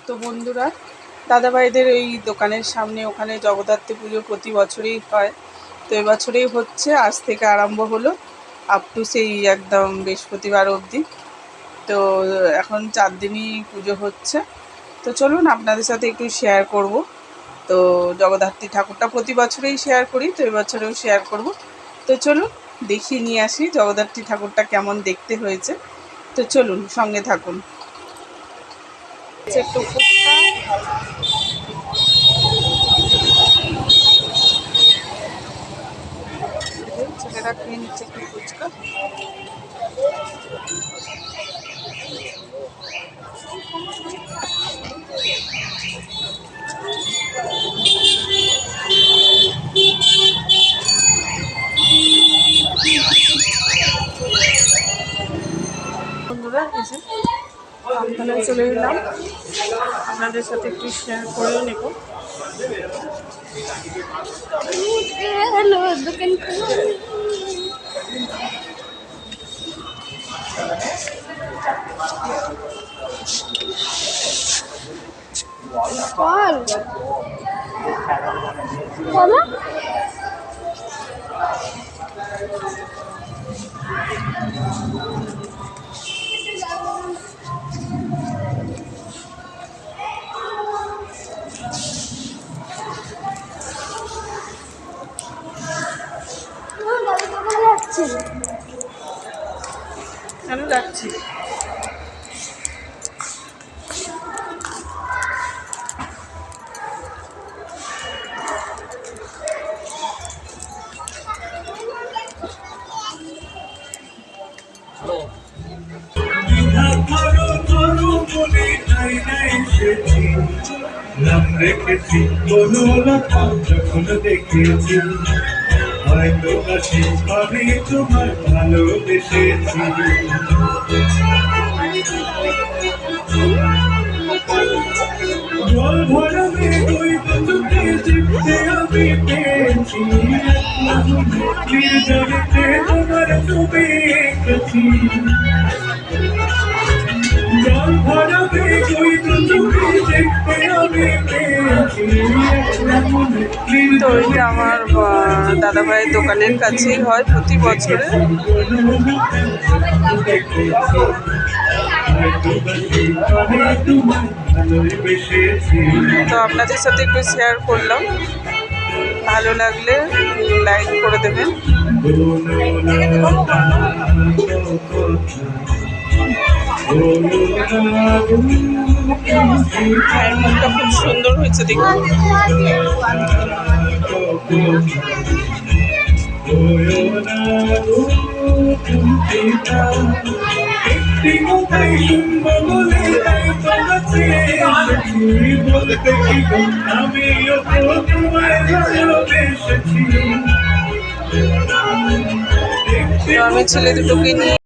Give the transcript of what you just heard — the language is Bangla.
তো বন্ধুরা, দাদাভাইদের এই দোকানের সামনে ওখানে জগদ্ধাত্রী পুজো প্রতি বছরেই হয়। তো এবছরেই হচ্ছে, আজ থেকে আরম্ভ হলো আপ টু সেই একদম বৃহস্পতিবার অবধি। তো এখন 4 দিনই পুজো হচ্ছে। তো চলুন আপনাদের সাথে একটু শেয়ার করব। তো জগদ্ধাত্রী ঠাকুরটা প্রতি বছরেই শেয়ার করি, তো এবছরেও শেয়ার করব। তো চলুন দেখিয়ে নিয়ে আসি জগদ্ধাত্রী ঠাকুরটা কেমন দেখতে হয়েছে। তো চলুন সঙ্গে থাকুন। একটু ফুচকা, ছেলেরা খেয়ে নিচ্ছে একটু ফুচকা। বন্ধুরা এসে আমতলায় চলে এলাম, আপনাদের সাথে একটু শেয়ার করেও নেব। হ্যালো দোকান বল বলো। কেন যাচ্ছি? নাম রেখেছি বনলতা যখন দেখেছি, হয়তো কাছে আমি তোমার ভালোবেসেছি। জল ভরবে ওই বন্ধুকে দেখতে আমি পেয়েছি, নির্জনেতে তোমার ছবি এঁকেছি। জল ভরবে ওই বন্ধুকে দেখতে আমি পেয়েছি। তো এটা আমার দাদাভাইয়ের দোকানের কাছেই হয় প্রতি বছরে। তো আপনাদের সাথে একটু শেয়ার করলাম, ভালো লাগলে লাইক করে দেবেন। ভাইয়ের মুখটা খুব সুন্দর হয়েছে দেখুন। তো আমি ছেলে দুটোকে নিয়ে